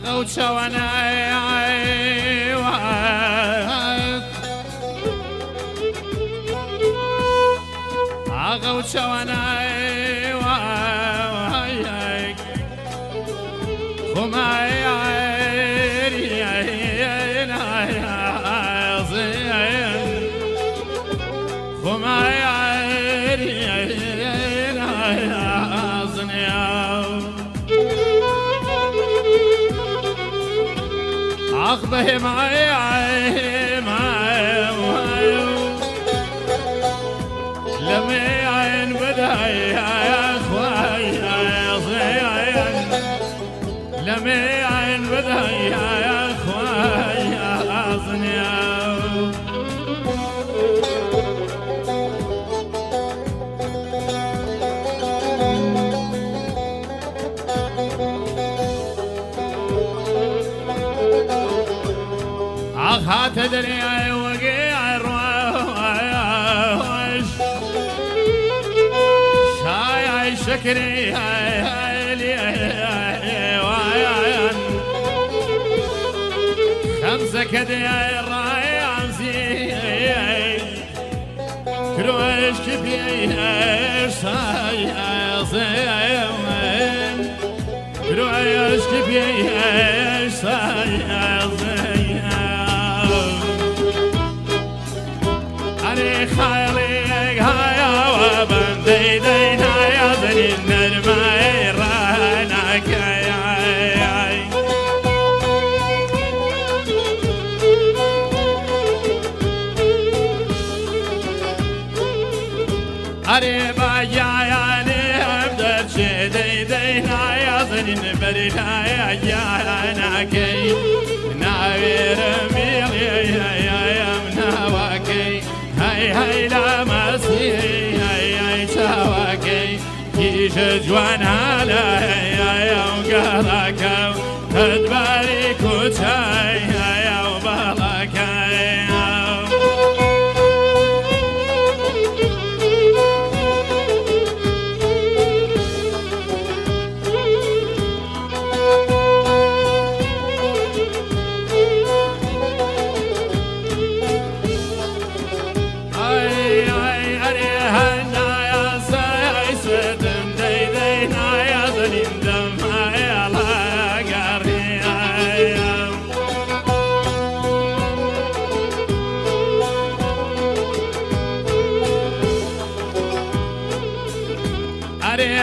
أغو شوانا أغو شوانا أخبه معي لمي عين بداي يا أخوي لمي عين بداي يا أخوي يا أصنياو هات دريا وقيع الرواش شاي شكري خمسة كديا الراي عمسي كروش كبير شاي كروش كبير شاي خيرك هيا وبندي دينا يا ذني النرمي رانك يا قريبا يا نبدأ شدي دينا يا ذني النبرنا يا ناكي ناوير ميلي يا مناواكي هاي لا مسيحي هاي شواكي كيش جوان على هاي وقالك تدبري كوتشاي هاي وبالكاي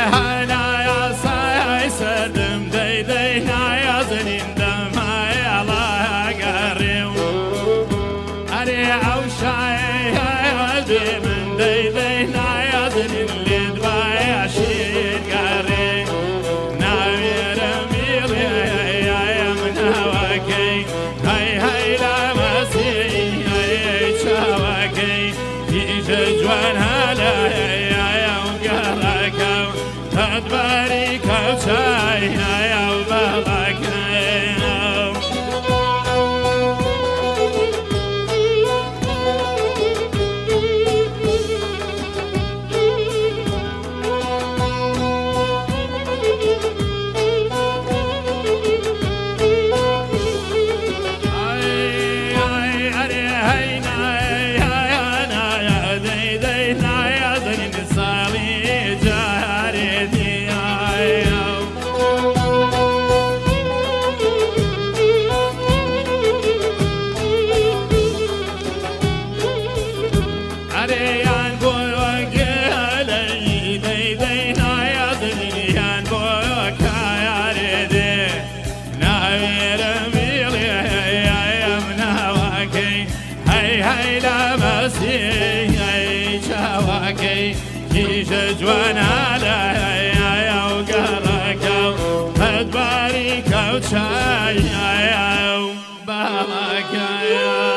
هانا يا ساي سدم دينا يا زنين دم هاي الله قريو أري عوشاي قلبي من دينا يا زنين لدبا يا شيد قري ناوير ميلي يا من هواكي هاي لا مسيحي هاي شواكي يجي جوان هلا تدبري كوتشاي يا وبالك كيش جوان على يا وقرك تدبري كوتشاي يا وبالك يا